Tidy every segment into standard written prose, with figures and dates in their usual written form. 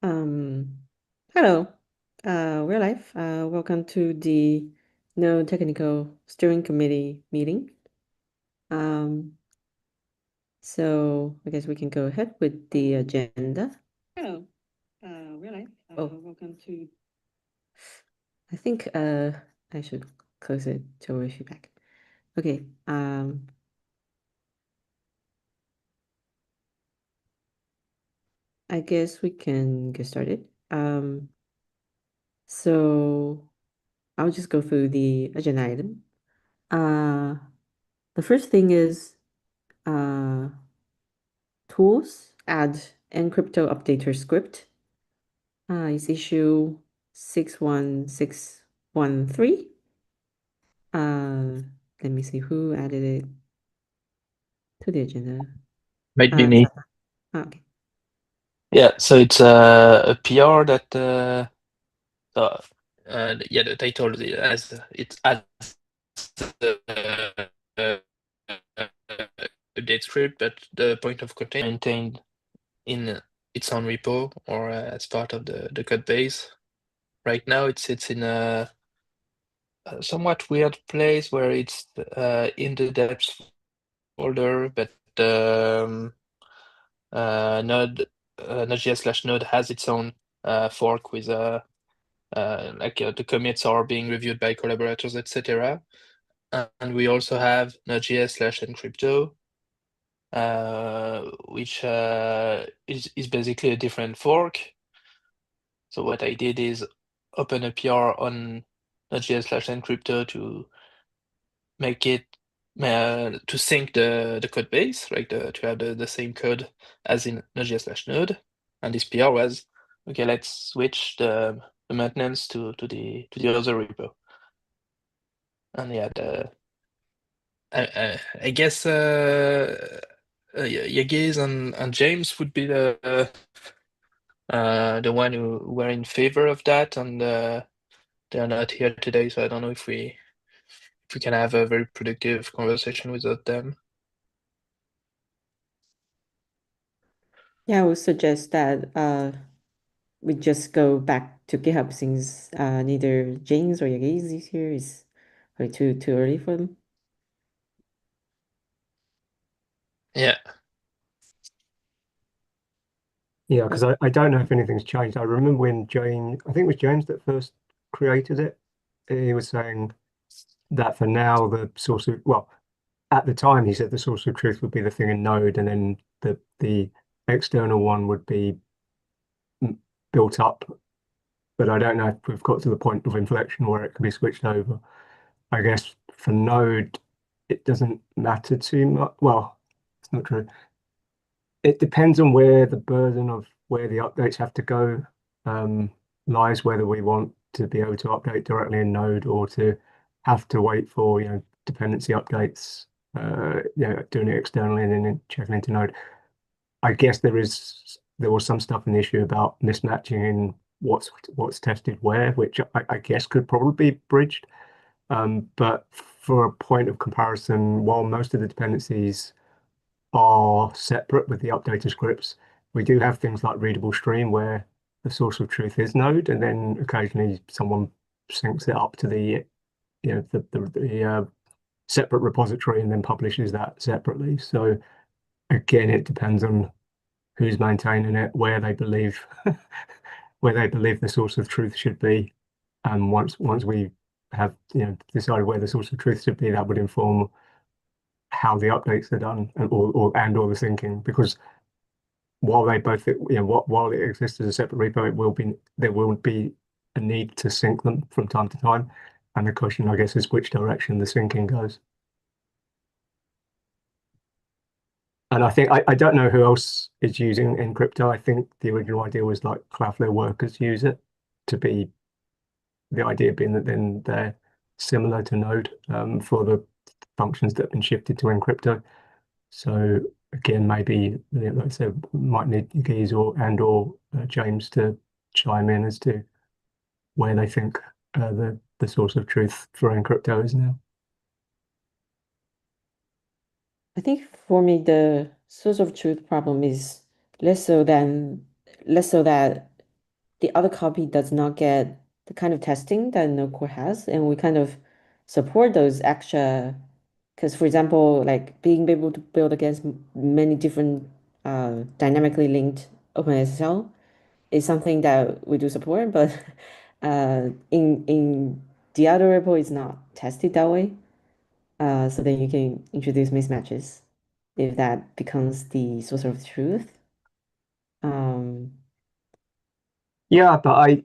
Hello. We're live. Welcome to the Node Technical Steering Committee meeting. So I guess we can go ahead with the agenda. Hello. We're live. Welcome to. I think I should close it to our feedback. Okay. I guess we can get started. So I'll just go through the agenda item. The first thing is tools, add encrypto updater script. Is issue 61613. Let me see who added it to the agenda. Might be me. Okay. Yeah, so it's a PR that yeah, the title as it adds the update script, but the point of containment maintained in its own repo or as part of the code base. Right now, it sits in a somewhat weird place where it's in the depths folder, but Node.js/Node has its own fork with the commits are being reviewed by collaborators, etc. And we also have Node.js/Encrypto, which is basically a different fork. So what I did is open a PR on Node.js/Encrypto to make it to sync the code base, right? To have the same code as in Node.js/Node. And this PR was, okay, let's switch the maintenance to the other repo. And yeah, I guess Yagiz and James would be the one who were in favor of that, and they're not here today, so I don't know if we can have a very productive conversation without them. Yeah, I would suggest that we just go back to GitHub since neither James or Yagiz is here. Is probably too early for them. Yeah. Yeah, because I don't know if anything's changed. I remember when James, I think it was James that first created it. He was saying that for now, the source of, well, at the time, he said the source of truth would be the thing in Node, and then the external one would be built up. But I don't know if we've got to the point of inflection where it can be switched over. I guess for Node, it doesn't matter too much. Well, it's not true. It depends on where the burden of where the updates have to go lies, whether we want to be able to update directly in Node or to have to wait for, dependency updates, doing it externally and then checking into Node. I guess there was some stuff in the issue about mismatching in what's tested where, which I guess could probably be bridged. But for a point of comparison, while most of the dependencies are separate with the updater scripts, we do have things like readable stream where the source of truth is Node, and then occasionally someone syncs it up to the separate repository and then publishes that separately. So again, it depends on who's maintaining it, where they believe where they believe the source of truth should be. And once we have decided where the source of truth should be, that would inform how the updates are done and or the syncing, because while they both, while it exists as a separate repo, there will be a need to sync them from time to time. And the question, I guess, is which direction the syncing goes. And I don't know who else is using Encrypto. I think the original idea was like Cloudflare workers use it, to be the idea being that then they're similar to Node for the functions that have been shifted to Encrypto. So again, maybe, like I said, might need Geese or James to chime in as to where they think the source of truth for Encrypto is now. I think for me the source of truth problem is less so that the other copy does not get the kind of testing that Node Core has, and we kind of support those extra. Because, for example, like being able to build against many different dynamically linked OpenSSL is something that we do support, but in the other repo is not tested that way. So then you can introduce mismatches if that becomes the source of truth. Um, Yeah, but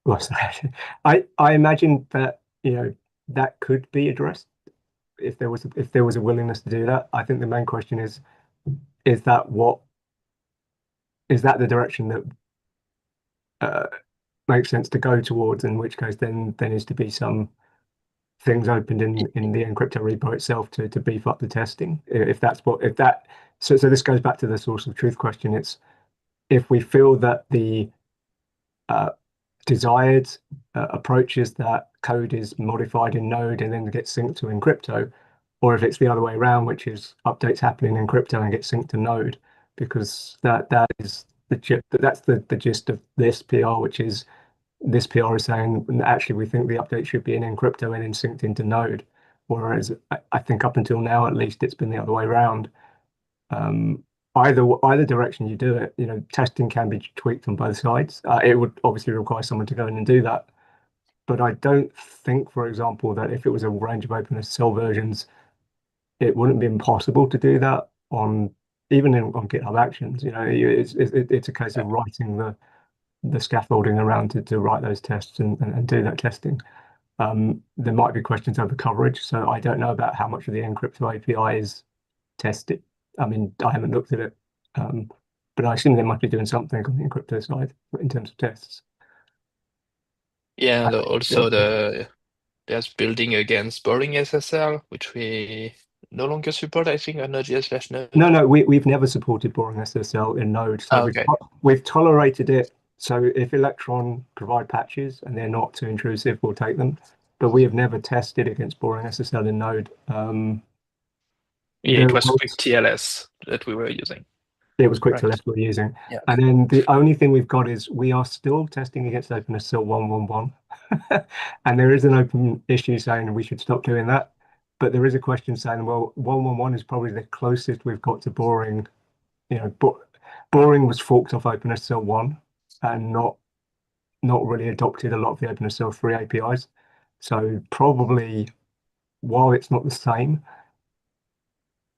well, sorry. I imagine that, that could be addressed if there was a willingness to do that. I think the main question is that what is that the direction that uh, makes sense to go towards, in which case then there needs to be some things opened in the encrypto repo itself to beef up the testing. If that's what if that so this goes back to the source of truth question. It's if we feel that the uh, desired approach is that code is modified in Node and then gets synced to encrypto, or if it's the other way around, which is updates happening in crypto and get synced to Node, because that is that's the gist of this PR, which is this PR is saying actually we think the update should be in encrypto and then synced into Node, whereas I think up until now at least it's been the other way around. Um, either direction you do it, testing can be tweaked on both sides. It would obviously require someone to go in and do that, but I don't think, for example, that if it was a range of OpenSSL versions, it wouldn't be impossible to do that on on GitHub Actions. It's a case of writing the scaffolding around to write those tests and do that testing. There might be questions over coverage, so I don't know about how much of the encrypto API is tested. I mean, I haven't looked at it, but I assume they might be doing something on the encrypto side in terms of tests. Yeah, and Yeah. also there's building against boring SSL, which we no longer support, I think, on Node.js/Node. No, we've never supported boring SSL in Node, so Okay. we've tolerated it. So if Electron provide patches and they're not too intrusive, we'll take them. But we have never tested against boring SSL in Node. Yeah, it There was quick was TLS that we were using, It was quick to right? left we're using. Yeah. And then the only thing we've got is we are still testing against OpenSSL 111. And there is an open issue saying we should stop doing that. But there is a question saying, well, 111 is probably the closest we've got to boring. Boring was forked off OpenSSL 1 and not really adopted a lot of the OpenSSL 3 APIs. So probably while it's not the same,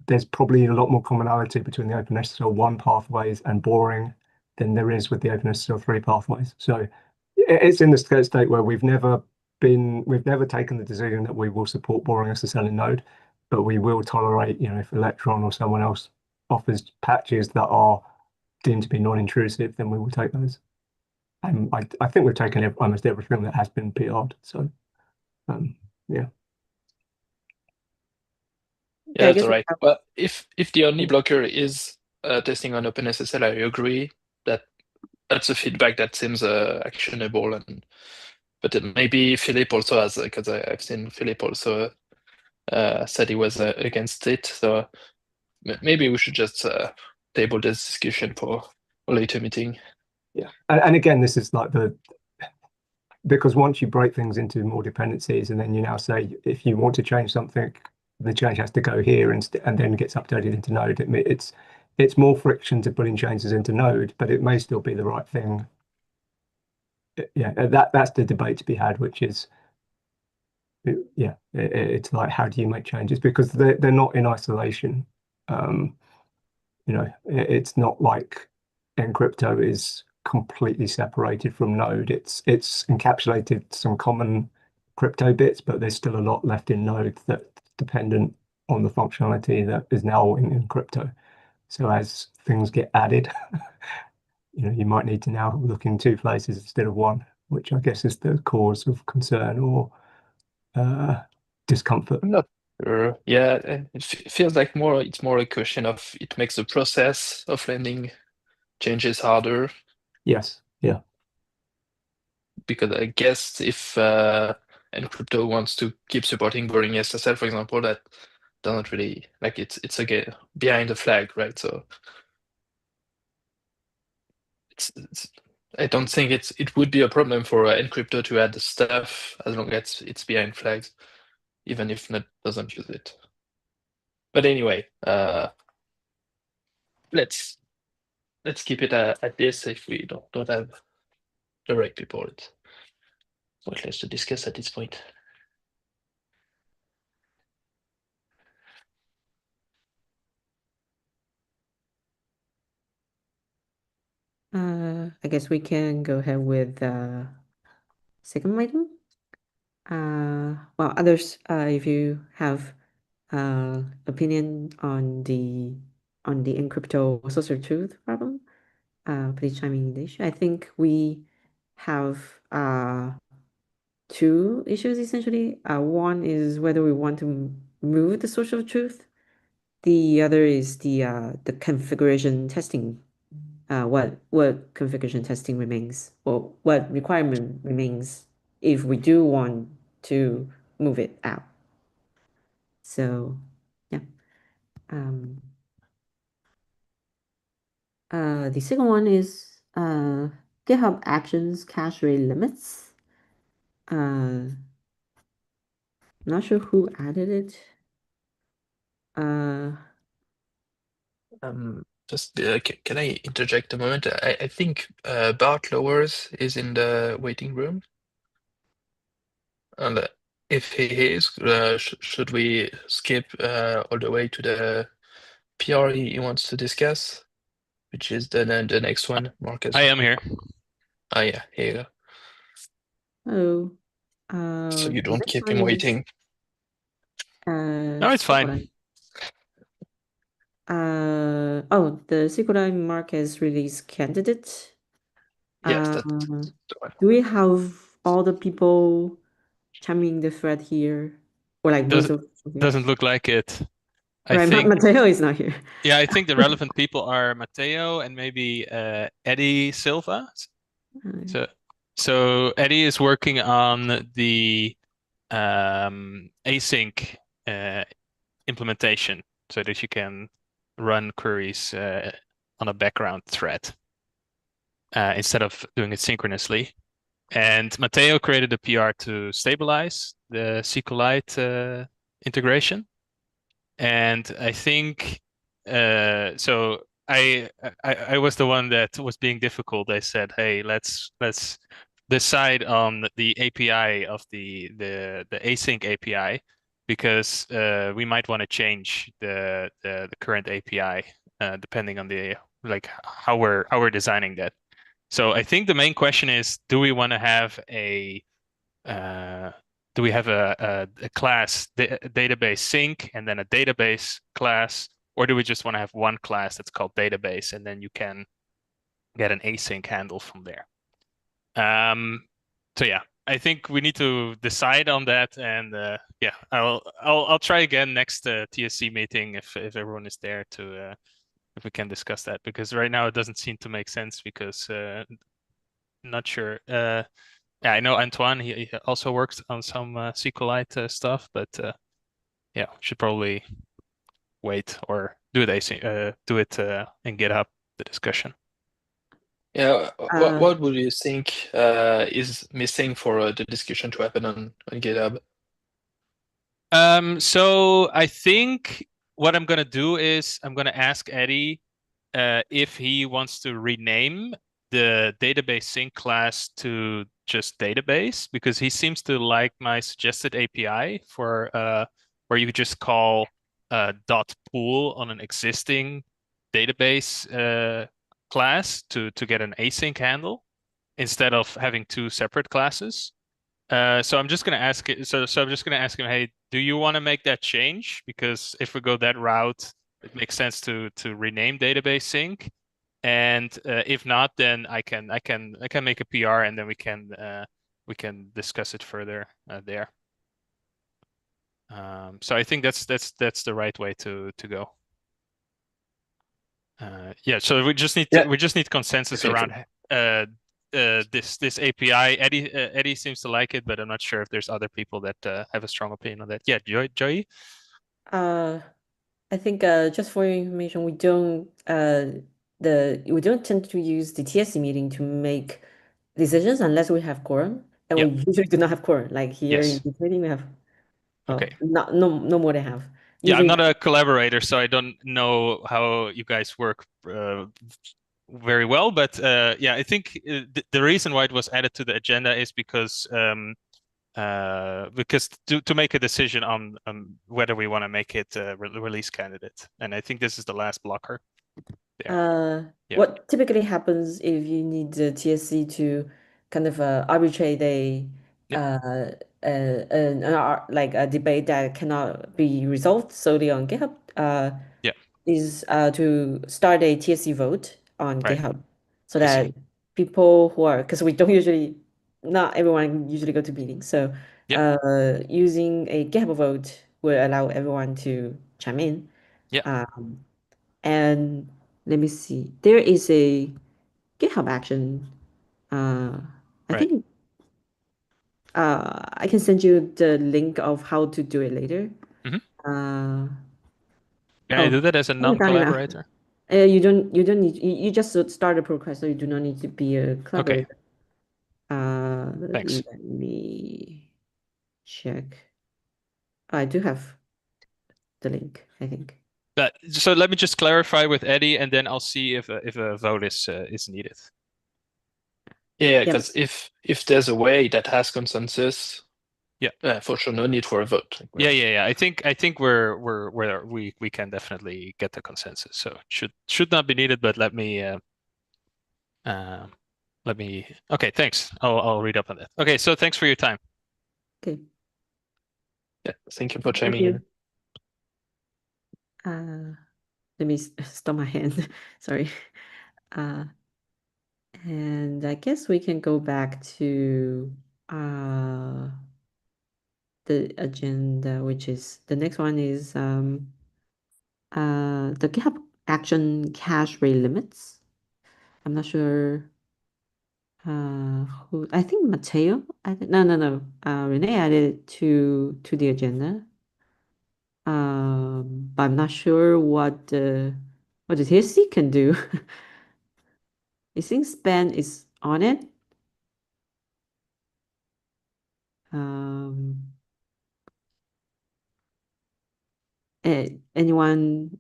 there's probably a lot more commonality between the OpenSSL 1 pathways and boring than there is with the OpenSSL 3 pathways. So it's in the state where we've never taken the decision that we will support boring SSL in Node, but we will tolerate, if Electron or someone else offers patches that are deemed to be non-intrusive, then we will take those. And I think we've taken almost everything that has been PR'd. So yeah. Yeah, I Yeah, that's guess all we right. have. Well, if the only blocker is testing on OpenSSL, I agree that that's a feedback that seems actionable, but maybe Philip also has, because I've seen Philip also said he was against it. So maybe we should just table this discussion for a later meeting. Yeah. And again, this is like because once you break things into more dependencies, and then you now say if you want to change something, the change has to go here and then gets updated into Node. It's more friction to putting changes into Node, but it may still be the right thing. Yeah, that's the debate to be had, which is it's like how do you make changes because they're not in isolation. Um, it's not like encrypto is completely separated from Node. It's encapsulated some common crypto bits, but there's still a lot left in Node that's dependent on the functionality that is now in crypto. So as things get added, you might need to now look in two places instead of one, which I guess is the cause of concern or discomfort. I'm not sure. Yeah, feels like it's more a question of it makes the process of lending changes harder, Yes. Yeah. because I guess if Encrypto wants to keep supporting boring SSL, for example, that doesn't really like it's again behind the flag, right? So it's I don't think it would be a problem for encryptor to add the stuff as long as it's behind flags, even if Node doesn't use it. But anyway, let's keep it at this if we don't have direct report. What less to discuss at this point? I guess we can go ahead with second item. Well, others, if you have opinion on the encrypto source of truth problem, please chime in the issue. I think we have two issues essentially. One is whether we want to move the source of truth. The other is the configuration testing. What configuration testing remains, or what requirement remains if we do want to move it out. So, yeah. The second one is GitHub Actions cache rate limits. Not sure who added it. Just can I interject a moment? I think Bart Lowers is in the waiting room, and if he is, should we skip all the way to the PR he wants to discuss, which is the next one, Marcus? I am here. Oh yeah, here you go. Oh, So you the don't next keep one him is, waiting. No, it's fine. Oh, the SQLite Marcus release candidate. Yes, that's the one. Do we have all the people chiming the thread here, or like most of them? Doesn't look like it. I Right, think Mateo is not here. yeah, I think the relevant people are Mateo and maybe Eddie Silva. So Eddie is working on the async implementation so that you can run queries on a background thread instead of doing it synchronously. And Mateo created a PR to stabilize the SQLite integration. And I think so. I was the one that was being difficult. I said, "Hey, let's decide on the API of the async API because we might want to change the current API depending on the like how we're designing that." So I think the main question is, do we want to have a class database sync and then a database class, or do we just want to have one class that's called database and then you can get an async handle from there? So yeah, I think we need to decide on that, and yeah, I'll try again next TSC meeting if everyone is there to if we can discuss that, because right now it doesn't seem to make sense because not sure. Yeah, I know Antoine, he also works on some SQLite stuff, but yeah, should probably wait or do it in GitHub, the discussion. Yeah, what would you think is missing for the discussion to happen on GitHub? So I think what I'm gonna do is I'm gonna ask Eddie if he wants to rename the database sync class to just database, because he seems to like my suggested API for where you could just call dot pool on an existing database class to get an async handle instead of having two separate classes. So I'm just gonna ask it. So I'm just gonna ask him, hey, do you want to make that change? Because if we go that route, it makes sense to rename database sync. And if not, then I can make a PR and then we can discuss it further there. So I think that's the right way to go. Yeah. So we just need consensus around this API. Eddie seems to like it, but I'm not sure if there's other people that have a strong opinion on that. Yeah, Joey. I think just for your information, we don't we don't tend to use the TSC meeting to make decisions unless we have quorum, and we usually do not have quorum. Like here in Yes. this meeting, we have Okay. no more than half. Yeah, I'm Usually, not a collaborator, so I don't know how you guys work very well. But yeah, I think the reason why it was added to the agenda is because to make a decision on whether we want to make it a release candidate, and I think this is the last blocker there. Yeah. what typically happens if you need the TSC to kind of arbitrate like a debate that cannot be resolved solely on GitHub, Yeah. is to start a TSC vote on Right. GitHub so I see. that people who are, because we don't usually, not everyone usually go to meetings. So Yeah. using a GitHub vote will allow everyone to chime in. Yeah. And let me see, there is a GitHub action. I Right. think I can send you the link of how to do it later. Mhm. Uh, Can I do that as a I haven't done enough. non-collaborator? You don't need, you just start a pull request, so you do not need to be a Okay. collaborator. Thanks. Let me check. I do have the link, I think. But so let me just clarify with Eddie, and then I'll see if a vote is needed. Yeah, Yeah. because if there's a way that has consensus, Yeah. for sure, no need for a vote. Like, Yeah. I think we can definitely get the consensus. So should not be needed, but let me okay, thanks. I'll read up on that. Okay, so thanks for your time. Okay. Yeah, thank you for Thank chiming in. you. Let me stop my hand. Sorry. And I guess we can go back to the agenda, which is the next one is the GitHub action cache rate limits. I'm not sure who, I think Matteo. No. Renee added it to the agenda. But I'm not sure what the TSC can do. I think Span is on it. Anyone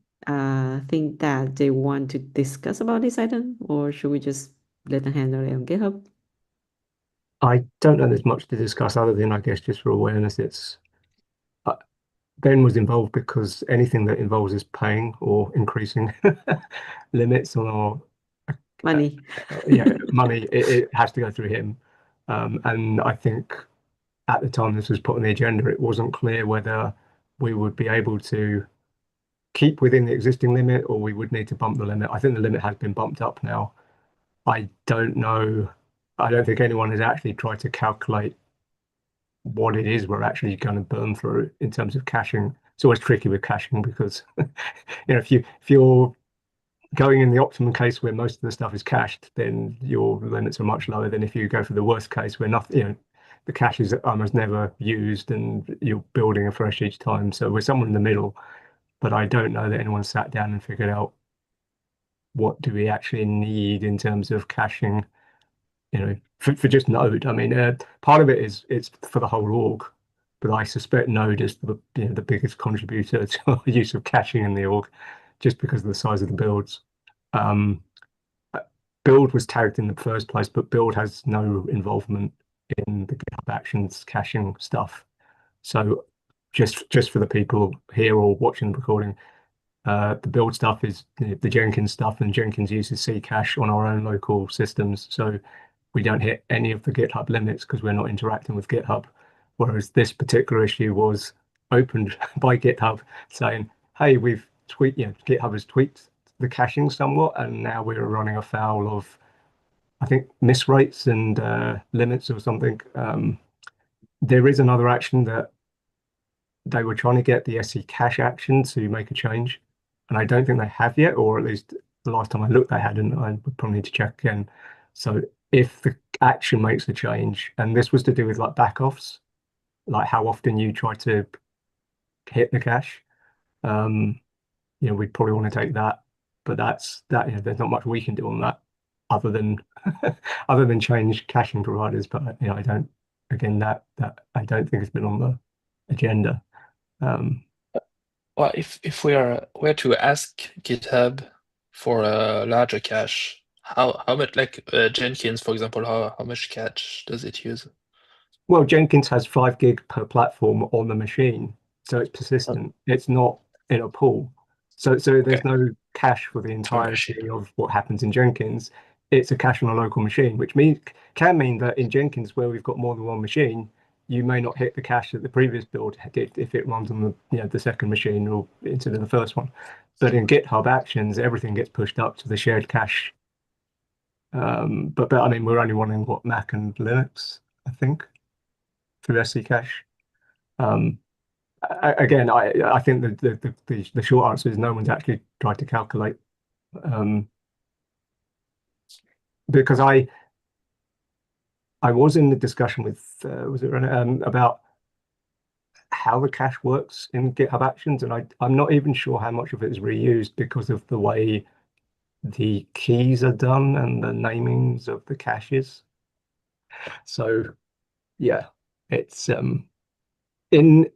think that they want to discuss about this item, or should we just let them handle it on GitHub? I don't know there's much to discuss other than, I guess, just for awareness. It's Ben was involved because anything that involves us paying or increasing limits on our Money. money, it has to go through him. And I think at the time this was put on the agenda, it wasn't clear whether we would be able to keep within the existing limit or we would need to bump the limit. I think the limit has been bumped up now. I don't know. I don't think anyone has actually tried to calculate what it is we're actually going to burn through in terms of caching. It's always tricky with caching because if you're going in the optimum case where most of the stuff is cached, then your limits are much lower than if you go for the worst case where nothing, the cache is almost never used and you're building afresh each time. So we're somewhere in the middle, but I don't know that anyone sat down and figured out what do we actually need in terms of caching, for just Node. I mean, part of it is it's for the whole org, but I suspect Node is the biggest contributor to the use of caching in the org, just because of the size of the builds. Build was tagged in the first place, but build has no involvement in the GitHub Actions caching stuff. So just for the people here or watching the recording, the build stuff is the Jenkins stuff, and Jenkins uses Ccache on our own local systems. So we don't hit any of the GitHub limits because we're not interacting with GitHub. Whereas this particular issue was opened by GitHub saying, hey, GitHub has tweaked the caching somewhat, and now we're running afoul of, I think, miss rates and limits or something. There is another action that they were trying to get the SC cache action to make a change, and I don't think they have yet, or at least the last time I looked, they hadn't. I would probably need to check again. So if the action makes a change, and this was to do with like backoffs, like how often you try to hit the cache, we'd probably want to take that but that's that. You know, there's not much we can do on that other than other than change caching providers. But you know, I don't. Again, that I don't think has been on the agenda. Well, if were to ask GitHub for a larger cache, how much, like Jenkins, for example, how much cache does it use? Well, Jenkins has 5 gig per platform on the machine, so it's Oh, persistent. It's not in a pool. So okay. there's no cache for the Per machine. entirety of what happens in Jenkins. It's a cache on a local machine, which can mean that in Jenkins, where we've got more than one machine, you may not hit the cache that the previous build did if it runs on the second machine or instead of the first one. But in GitHub Actions, everything gets pushed up to the shared cache. But I mean, we're only running what, Mac and Linux, I think, through SC cache. Again, I think the short answer is no one's actually tried to calculate, because I was in the discussion with was it René, about how the cache works in GitHub Actions, and I'm not even sure how much of it is reused because of the way the keys are done and the namings of the caches. So yeah, it's in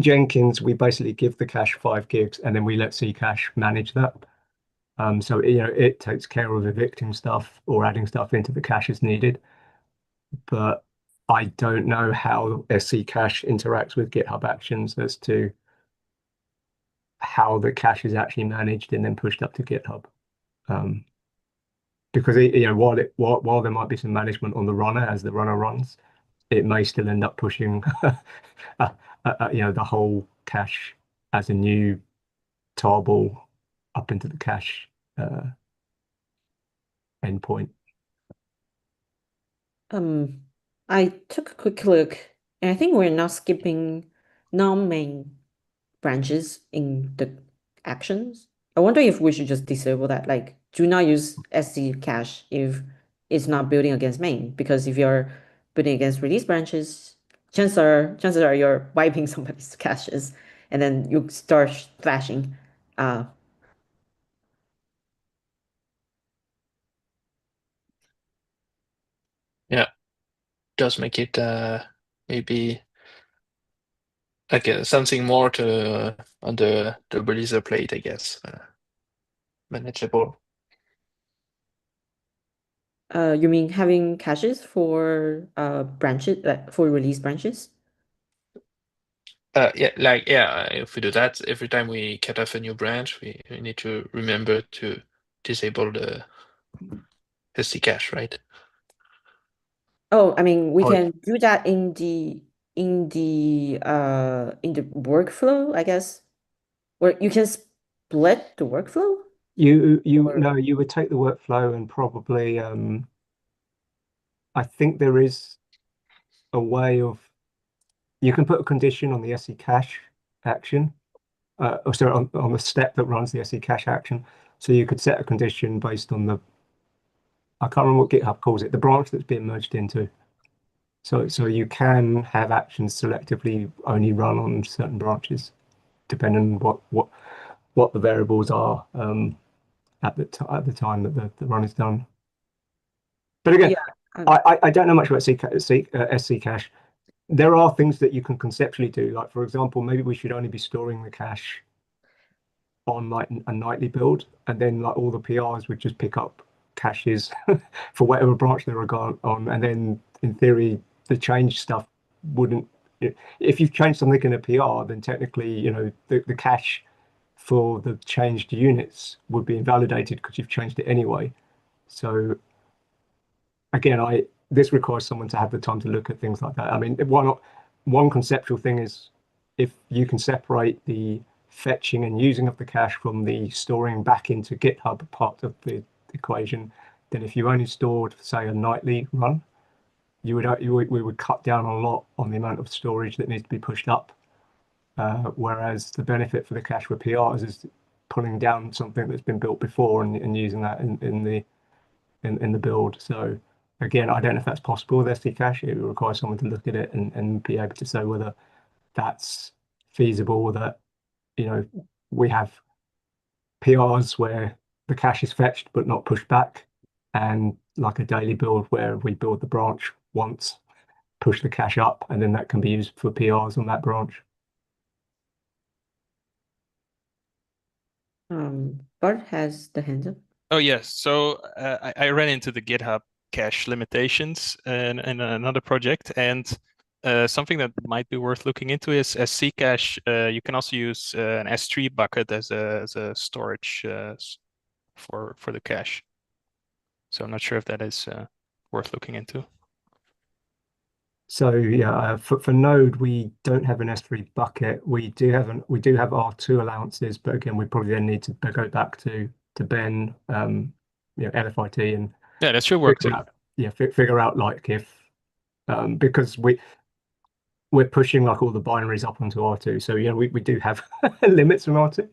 Jenkins, we basically give the cache 5 gigs and then we let Ccache manage that. So you know, it takes care of evicting stuff or adding stuff into the cache as needed. But I don't know how SC cache interacts with GitHub Actions as to how the cache is actually managed and then pushed up to GitHub. Because you know, while there might be some management on the runner as the runner runs, it may still end up pushing you know, the whole cache as a new tarball up into the cache endpoint. I took a quick look, and I think we're not skipping non-main branches in the actions. I wonder if we should just disable that, like do not use SC cache if it's not building against main, because if you're building against release branches, chances are you're wiping somebody's caches and then you start flashing. Yeah, does make it maybe like something more to on the releaser plate, I guess, manageable. You mean having caches for branches, for release branches? Yeah, like if we do that every time we cut off a new branch, we need to remember to disable the SD cache, right? Oh, I mean, we Or can do that in the workflow, I guess. Where you can split the workflow? you Or no, you would take the workflow and probably I think there is a way of you can put a condition on the SE cache action, or sorry, on the step that runs the SE cache action. So you could set a condition based on the I can't remember what GitHub calls it, the branch that's being merged into. So you can have actions selectively only run on certain branches, depending on what the variables are at the time that the run is done. But again, yeah. I don't know much about SC cache. There are things that you can conceptually do. Like, for example, maybe we should only be storing the cache on like a nightly build, and then like all the PRs would just pick up caches for whatever branch they were on, and then in theory the change stuff wouldn't. If you've changed something in a PR, then technically, you know, the cache for the changed units would be invalidated because you've changed it anyway. So again, this requires someone to have the time to look at things like that. I mean, one conceptual thing is if you can separate the fetching and using of the cache from the storing back into GitHub part of the equation, then if you only stored, say, a nightly run, we would cut down a lot on the amount of storage that needs to be pushed up. Whereas the benefit for the cache with PRs is pulling down something that's been built before and using that in the build. So again, I don't know if that's possible with SD cache. It requires someone to look at it and be able to say whether that's feasible, or that, you know, we have PRs where the cache is fetched but not pushed back, and like a daily build where we build the branch once, push the cache up, and then that can be used for PRs on that branch. Bart has the hands up. Oh yes, so I ran into the GitHub cache limitations in another project, and something that might be worth looking into is SC cache. You can also use an S3 bucket as a storage for the cache. So I'm not sure if that is worth looking into. So yeah, for Node we don't have an S3 bucket. We do have R2 allowances, but again we probably then need to go back to Ben, LFIT, and Yeah, that should work figure too. out, figure out like if because we're pushing like all the binaries up onto R2, so we do have limits on R2,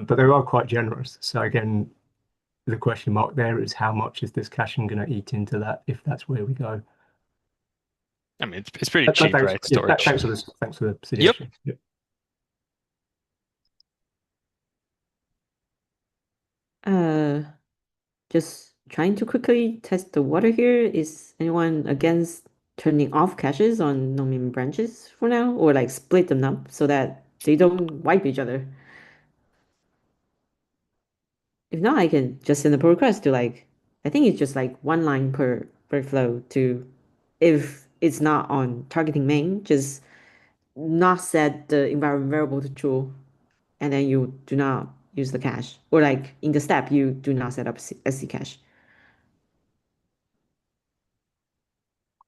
but they are quite generous. So again, the question mark there is how much is this caching going to eat into that if that's where we go. I mean, it's pretty cheap, Thanks, right? Storage. thanks for the suggestion. Yep. Just trying to quickly test the water here. Is anyone against turning off caches on non-meme branches for now, or like split them up so that they don't wipe each other? If not, I can just send a pull request to like, I think it's just like one line per flow to, if it's not on targeting main, just not set the environment variable to true, and then you do not use the cache, or like in the step you do not set up SC cache.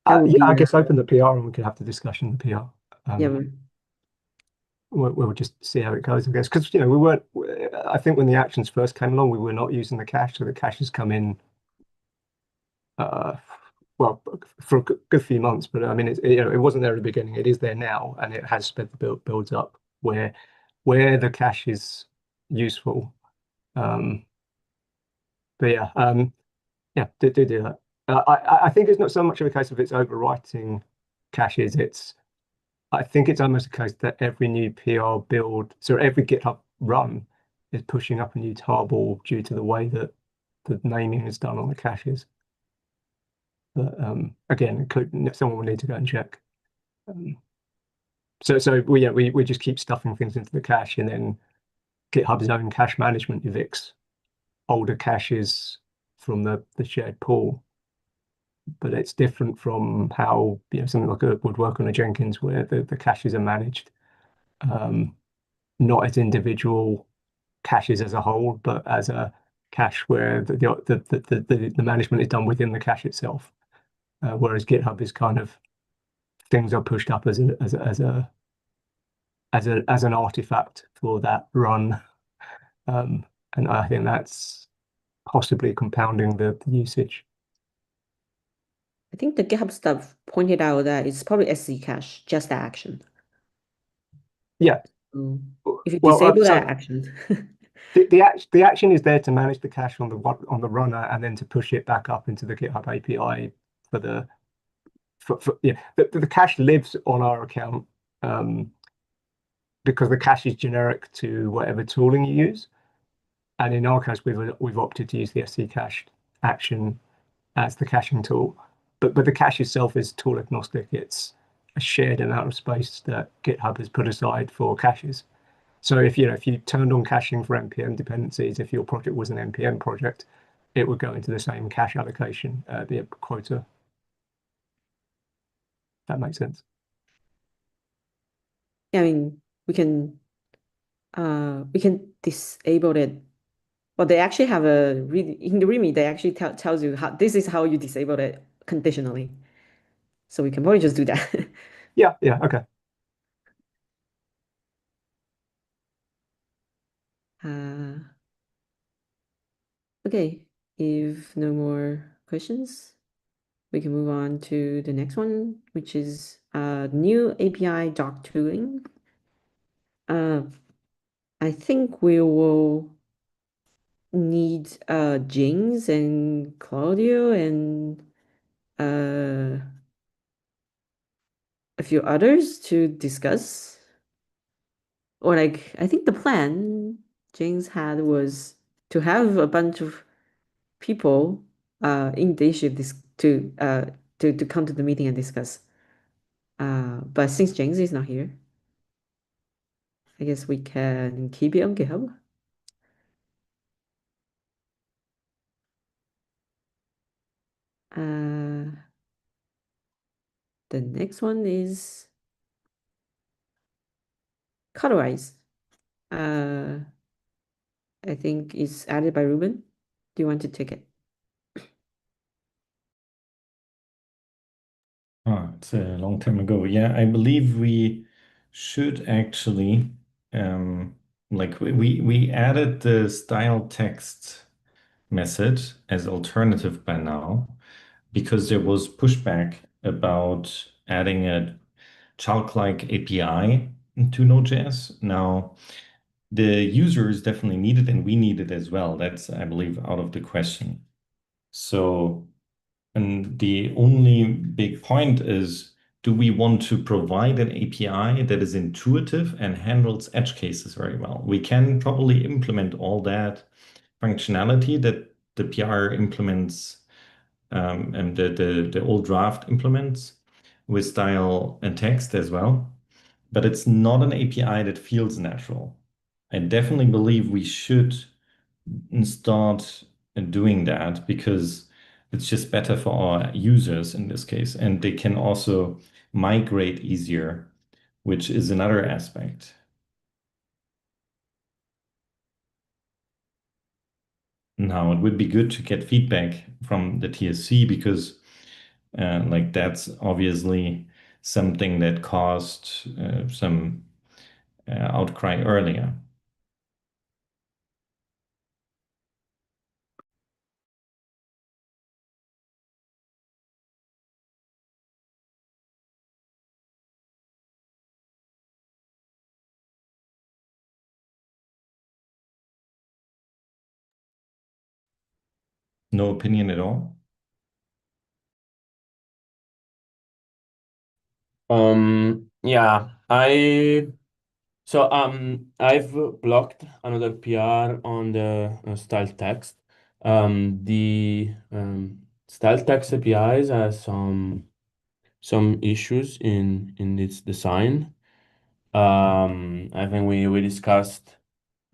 That would Yeah, be I guess open the PR and we can have the discussion in the PR. yeah. We'll just see how it goes, I guess, because we weren't. I think when the actions first came along, we were not using the cache, so the cache has come in, well, for a good few months. But I mean, it wasn't there at the beginning. It is there now, and it has sped the builds up where the cache is useful. But yeah, do that. I think it's not so much of a case of it's overwriting caches. I think it's almost a case that every new PR build, so every GitHub run is pushing up a new tarball due to the way that the naming is done on the caches. But again, someone will need to go and check. So we just keep stuffing things into the cache, and then GitHub's own cache management evicts older caches from the shared pool. But it's different from how something like would work on a Jenkins, where the caches are managed, not as individual caches as a whole, but as a cache where the management is done within the cache itself. Whereas GitHub is kind of things are pushed up as an artifact for that run, and I think that's possibly compounding the usage. I think the GitHub stuff pointed out that it's probably SC cache, just that action. Yeah. If you Well, disable so that action. the action is there to manage the cache on the runner, and then to push it back up into the GitHub API for the cache lives on our account, because the cache is generic to whatever tooling you use. And in our case, we've opted to use the SC cache action as the caching tool. But the cache itself is tool agnostic. It's a shared amount of space that GitHub has put aside for caches. So if you turned on caching for npm dependencies, if your project was an npm project, it would go into the same cache allocation, the quota. That makes sense. Yeah, I mean, we can disable it. Well, they actually have in the README, they actually tells you how this is how you disable it conditionally. So we can probably just do that. Yeah, okay. Okay, if no more questions, we can move on to the next one, which is new API doc tooling. I think we will need James and Claudio and a few others to discuss. Or like, I think the plan James had was to have a bunch of people in day shift to come to the meeting and discuss. But since James is not here, I guess we can keep it on GitHub. The next one is colorize. I think it's added by Ruben. Do you want to take it? It's a long time ago. Yeah, I believe we should actually like we added the style text method as alternative by now because there was pushback about adding a child-like API to Node.js. Now, the users definitely need it and we need it as well. That's, I believe, out of the question. So, and the only big point is, do we want to provide an API that is intuitive and handles edge cases very well? We can probably implement all that functionality that the PR implements and the old draft implements with style and text as well. But it's not an API that feels natural. I definitely believe we should start doing that because it's just better for our users in this case. And they can also migrate easier, which is another aspect. Now, it would be good to get feedback from the TSC because like that's obviously something that caused some outcry earlier. No opinion at all? Yeah, I've blocked another PR on the style text. The style text APIs has some issues in its design. I think we discussed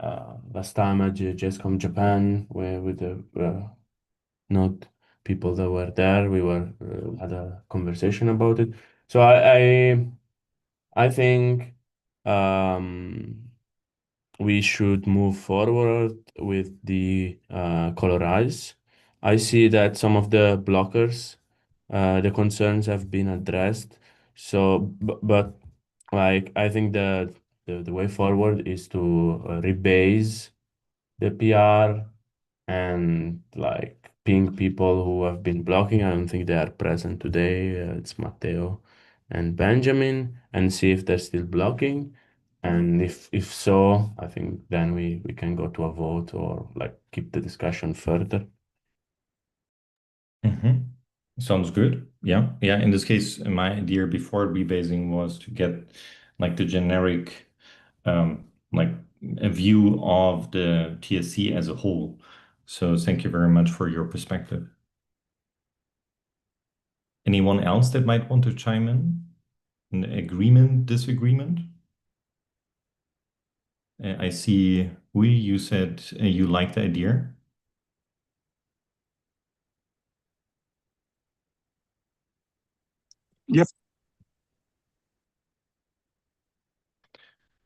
last time at JSCOM Japan with the Node people that were there. We were had a conversation about it. So I think we should move forward with the colorize. I see that some of the blockers, the concerns have been addressed. So, but like I think the way forward is to rebase the PR and like ping people who have been blocking. I don't think they are present today. It's Matteo and Benjamin, and see if they're still blocking. And if so, I think then we can go to a vote or like keep the discussion further. Sounds good. Yeah. Yeah. In this case, my idea before rebasing was to get like the generic, like a view of the TSC as a whole. So thank you very much for your perspective. Anyone else that might want to chime in? An agreement, disagreement? I see, you said you like the idea. Yep.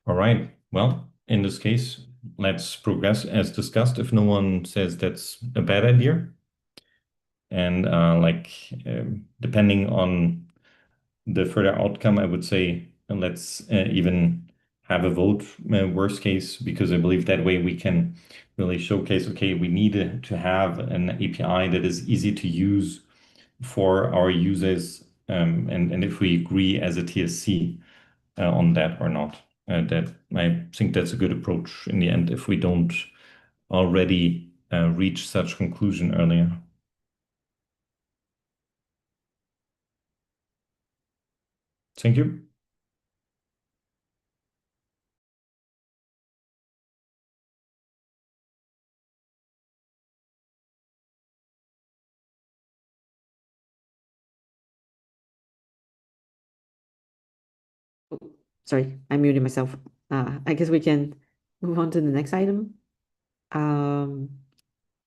All right. Well, in this case, let's progress as discussed if no one says that's a bad idea. And depending on the further outcome, I would say let's even have a vote, worst case, because I believe that way we can really showcase, okay, we need to have an API that is easy to use for our users, and if we agree as a TSC on that or not. That I think that's a good approach in the end if we don't already reach such conclusion earlier. Thank you. Sorry, I muted myself. I guess we can move on to the next item.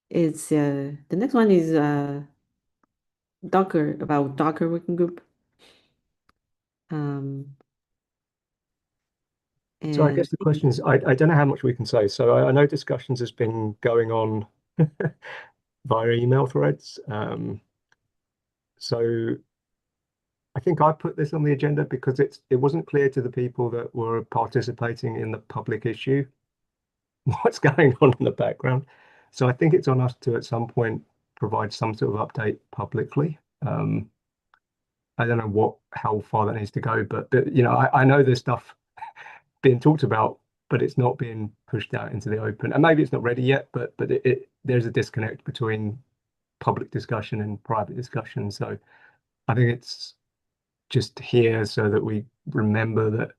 It's the next one is Docker working group. Um, So I and guess the question is, I don't know how much we can say. So I know discussions has been going on via email threads. So I think I put this on the agenda because it wasn't clear to the people that were participating in the public issue what's going on in the background. So I think it's on us to at some point provide some sort of update publicly. I don't know how far that needs to go, but you know, I know there's stuff being talked about, but it's not being pushed out into the open. And maybe it's not ready yet, but there's a disconnect between public discussion and private discussion. So I think it's just here so that we remember that,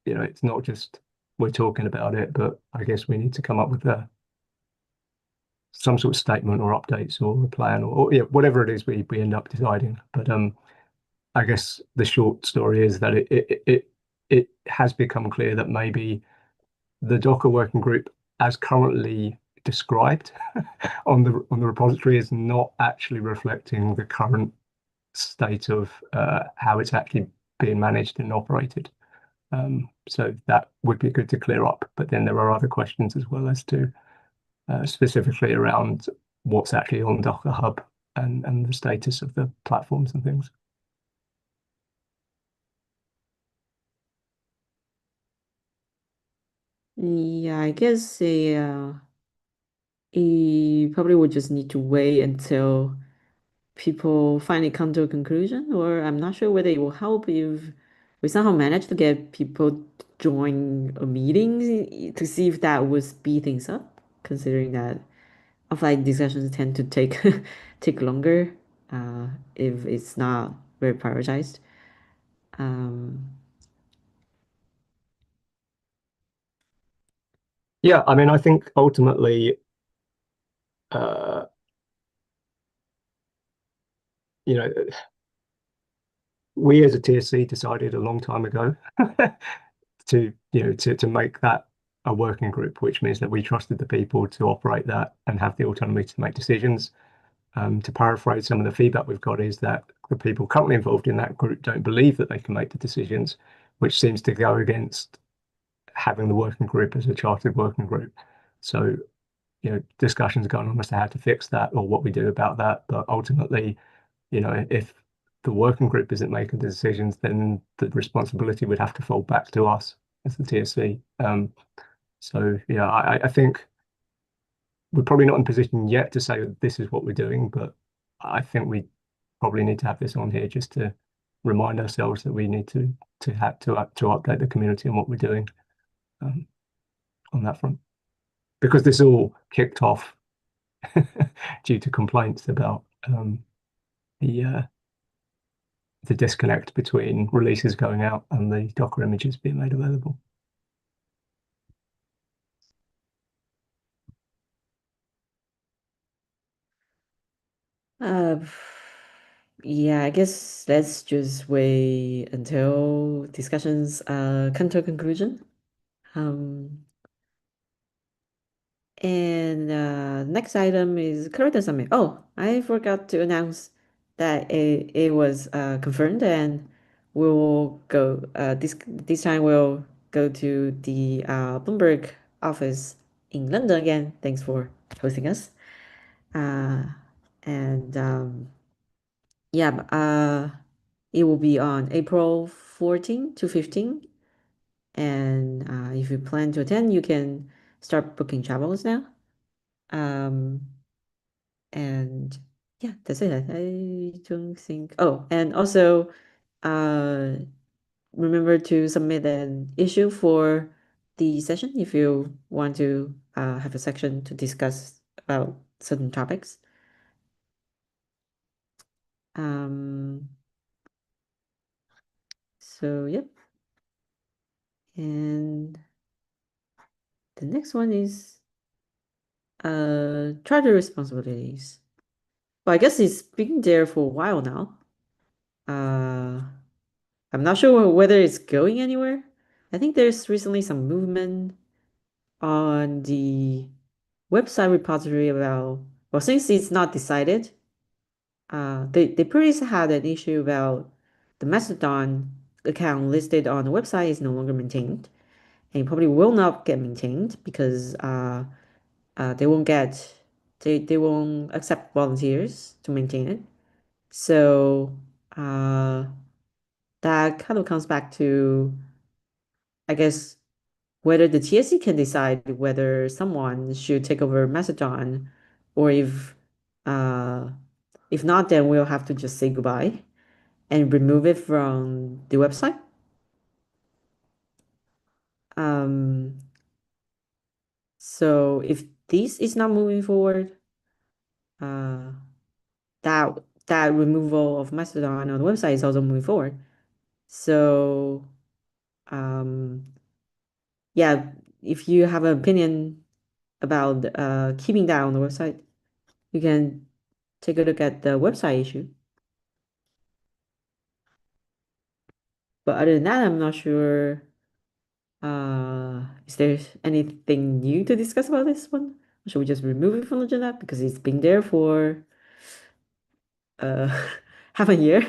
you know, it's not just we're talking about it, but I guess we need to come up with some sort of statement or updates or a plan or yeah, whatever it is we end up deciding. But I guess the short story is that it has become clear that maybe the Docker working group, as currently described on the repository, is not actually reflecting the current state of how it's actually being managed and operated. So that would be good to clear up. But then there are other questions as well as to specifically around what's actually on Docker Hub and the status of the platforms and things. yeah, I guess he probably would just need to wait until people finally come to a conclusion, or I'm not sure whether it will help if we somehow manage to get people to join a meeting to see if that would speed things up, considering that offline discussions tend to take take longer if it's not very prioritized. Yeah, I mean, I think ultimately, uh, you know, we as a TSC decided a long time ago to make that a working group, which means that we trusted the people to operate that and have the autonomy to make decisions. To paraphrase some of the feedback we've got is that the people currently involved in that group don't believe that they can make the decisions, which seems to go against having the working group as a chartered working group. So, you know, discussions going on as to how to fix that or what we do about that. But ultimately, you know, if the working group isn't making the decisions, then the responsibility would have to fall back to us as the TSC. So yeah, I think we're probably not in position yet to say this is what we're doing, but I think we probably need to have this on here just to remind ourselves that we need to have to update the community on what we're doing on that front, because this all kicked off due to complaints about the the disconnect between releases going out and the Docker images being made available. Uh, yeah, I guess let's just wait until discussions come to a conclusion. Um, and next item is character summit. Oh, I forgot to announce that it was confirmed, and we will go this time we'll go to the Bloomberg office in London again. Thanks for hosting us. And yeah, it will be on April 14 to 15. And if you plan to attend, you can start booking travels now. And yeah, that's it. I don't think. Oh, and also, uh, remember to submit an issue for the session if you want to have a section to discuss about certain topics. Um, so yep. And the next one is charter responsibilities. Well, I guess it's been there for a while now. Uh, I'm not sure whether it's going anywhere. I think there's recently some movement on the website repository about, well, since it's not decided, they previously had an issue about the Mastodon account listed on the website is no longer maintained, and it probably will not get maintained because they won't get they won't accept volunteers to maintain it. So that kind of comes back to, I guess, whether the TSC can decide whether someone should take over Mastodon, or uh, if not, then we'll have to just say goodbye and remove it from the website. Um, so if this is not moving forward, uh, that that removal of Mastodon on the website is also moving forward. So yeah, if you have an opinion about keeping that on the website, you can take a look at the website issue. But other than that, I'm not sure. Is there anything new to discuss about this one? Or should we just remove it from the agenda because it's been there for uh half a year?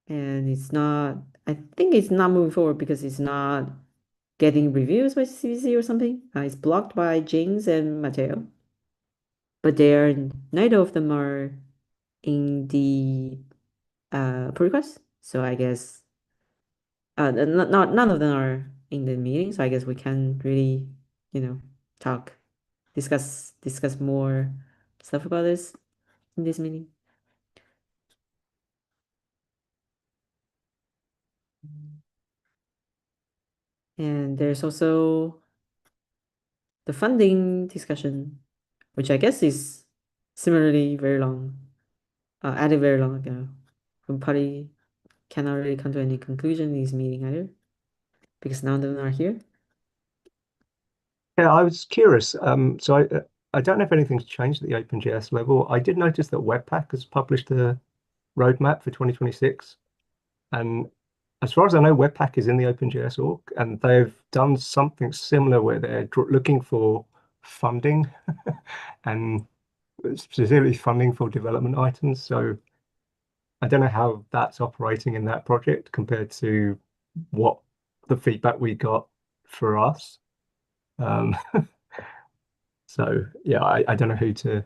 And it's not, I think it's not moving forward because it's not getting reviews by CVC or something. It's blocked by James and Mateo. But neither of them are in the pull request. So I guess none of them are in the meeting. So I guess we can really, you know, talk, discuss more stuff about this in this meeting. And there's also the funding discussion, which I guess is similarly very long, added very long ago. We probably cannot really come to any conclusion in this meeting either, because none of them are here. Yeah, I was curious. I don't know if anything's changed at the OpenJS level. I did notice that Webpack has published a roadmap for 2026. And as far as I know, Webpack is in the OpenJS org, and they've done something similar where they're looking for funding and specifically funding for development items. So I don't know how that's operating in that project compared to what the feedback we got for us. Um, so yeah, I don't know to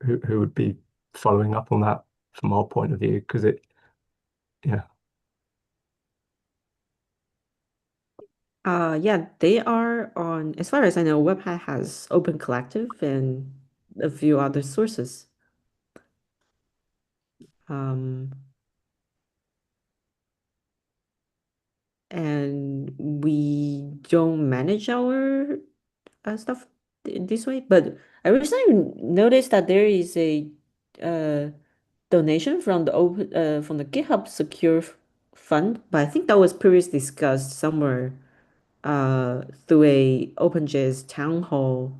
who would be following up on that from our point of view, because yeah. Yeah, they are on, as far as I know, Webpack has Open Collective and a few other sources. Um, and we don't manage our stuff this way. But I recently noticed that there is a uh, donation from from the GitHub Secure Fund, but I think that was previously discussed somewhere through a OpenJS town hall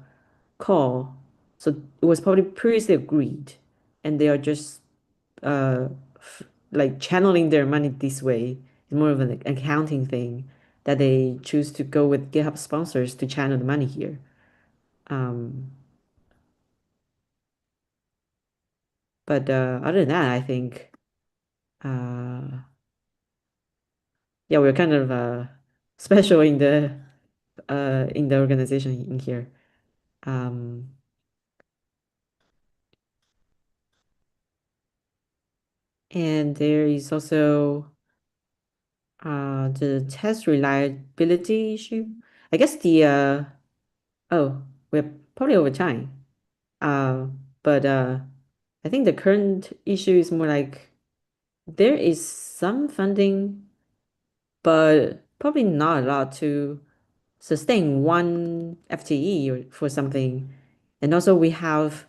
call. So it was probably previously agreed, and they are just uh, like channeling their money this way. It's more of an accounting thing that they choose to go with GitHub sponsors to channel the money here. Um, but other than that, I think uh, yeah, we're kind of special in the organization in here. Um, and there is also the test reliability issue. I guess oh, we're probably over time. Uh, but I think the current issue is more like there is some funding, but probably not a lot to sustain one FTE or for something. And also we have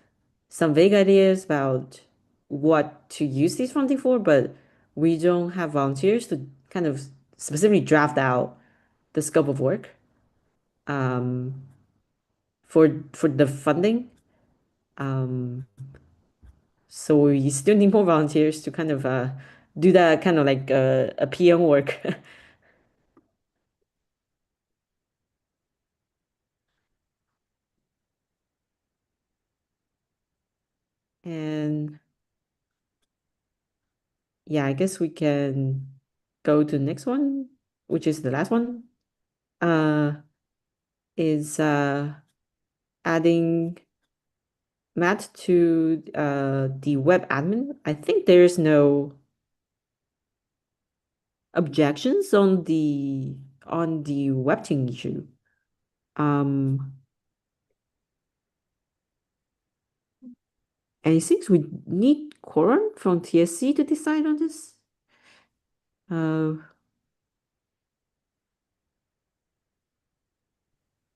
some vague ideas about what to use this funding for, but we don't have volunteers to kind of specifically draft out the scope of work um, for the funding. So we still need more volunteers to kind of do that kind of like a PM work. And yeah, I guess we can go to the next one, which is the last one. Is adding Matt to the web admin. I think there's no objections on the web team issue. And it seems we need quorum from TSC to decide on this.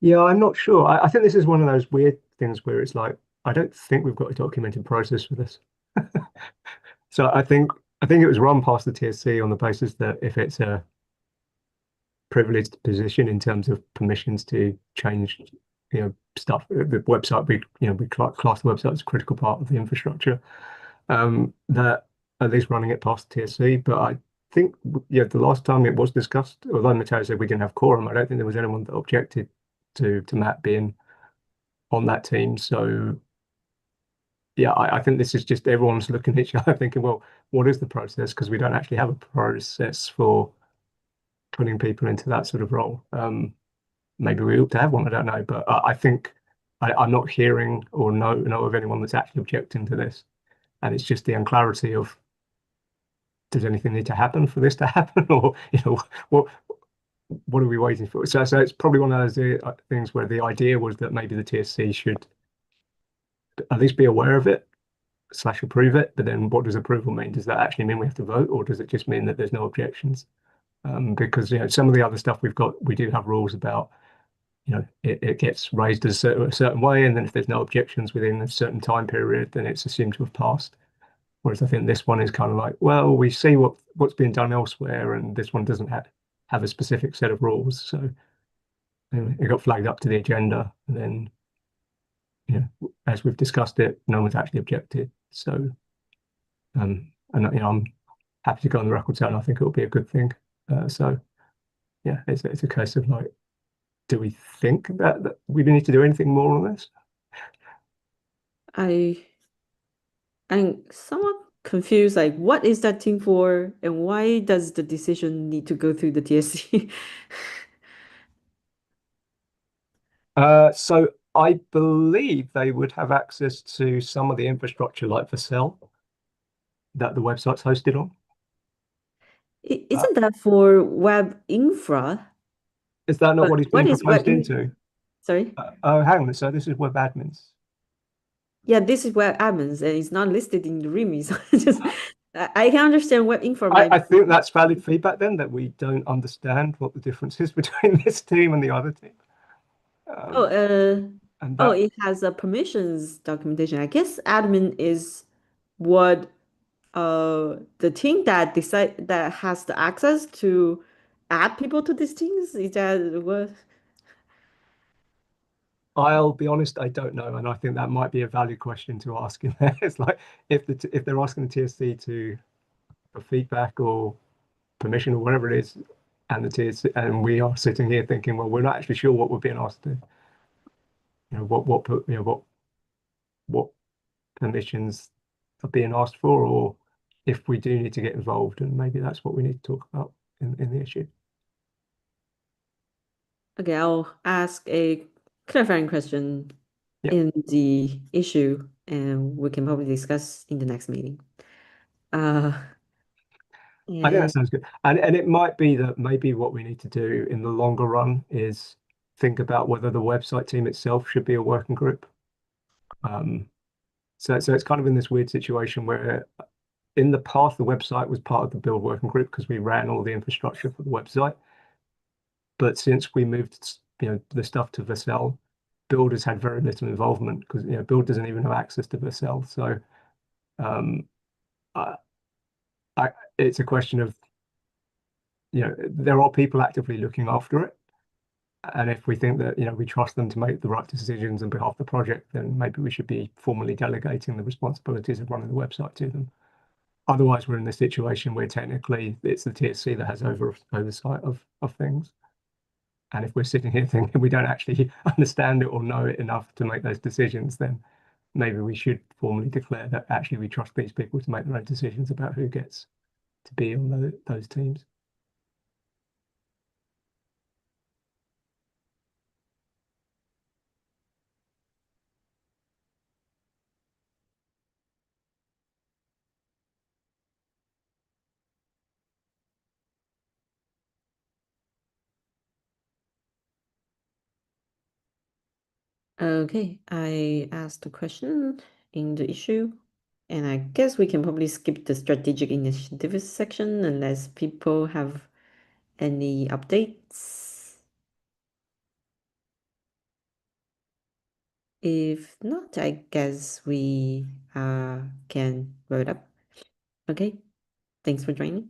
Yeah, I'm not sure. I think this is one of those weird things where it's like, I don't think we've got a documented process for this. So I think it was run past the TSC on the basis that if it's a privileged position in terms of permissions to change, stuff, the website, we class the website as a critical part of the infrastructure, that at least running it past the TSC. But I think, the last time it was discussed, although Matteo said we didn't have quorum, I don't think there was anyone that objected to Matt being on that team. So yeah, I think this is just everyone's looking at each other thinking, well, what is the process? Because we don't actually have a process for putting people into that sort of role. Maybe we ought to have one, I don't know. But I think I'm not hearing or know of anyone that's actually objecting to this. And it's just the unclarity of, does anything need to happen for this to happen? Or, what are we waiting for? So it's probably one of those things where the idea was that maybe the TSC should at least be aware of it / approve it. But then what does approval mean? Does that actually mean we have to vote, or does it just mean that there's no objections? Because some of the other stuff we do have rules about, it gets raised a certain way, and then if there's no objections within a certain time period, then it's assumed to have passed. Whereas I think this one is kind of like, well, we see what's being done elsewhere, and this one doesn't have a specific set of rules. So anyway, it got flagged up to the agenda, and then as we've discussed it, no one's actually objected. So and I'm happy to go on the record saying I think it'll be a good thing. So yeah, it's a case of like, do we think that we need to do anything more on this? I'm somewhat confused, like what is that team for and why does the decision need to go through the TSC? So I believe they would have access to some of the infrastructure like Vercel that the website's hosted on. Isn't that for web infra? Is that not But what he's what being is web proposed into? Sorry? Oh, hang on. So this is web admins. Yeah, this is web admins and it's not listed in the README. So I can understand web infra I might think that's valid feedback then, that we don't understand what the difference is between this team and the other team. And it has a permissions documentation. I guess admin is what the team that has the access to add people to these teams. Is that what? I'll be honest, I don't know, and I think that might be a valid question to ask in there. It's like if they're asking the TSC for feedback or permission or whatever it is, and the TSC, and we are sitting here thinking, well, we're not actually sure what we're being asked to, what permissions are being asked for, or if we do need to get involved, and maybe that's what we need to talk about in the issue. Okay, I'll ask a clarifying question Yeah. in the issue, and we can probably discuss in the next meeting. I think And that sounds good. And it might be that maybe what we need to do in the longer run is think about whether the website team itself should be a working group. So it's kind of in this weird situation where in the past, the website was part of the build working group because we ran all the infrastructure for the website. But since we moved, the stuff to Vercel, build has had very little involvement because, build doesn't even have access to Vercel. So it's a question of, there are people actively looking after it. And if we think that, we trust them to make the right decisions on behalf of the project, then maybe we should be formally delegating the responsibilities of running the website to them. Otherwise, we're in the situation where technically it's the TSC that has oversight of things. And if we're sitting here thinking we don't actually understand it or know it enough to make those decisions, then maybe we should formally declare that actually we trust these people to make their own decisions about who gets to be on those teams. Okay, I asked the question in the issue, and I guess we can probably skip the strategic initiatives section unless people have any updates. If not, I guess we can wrap it up. Okay, thanks for joining.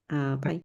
Bye.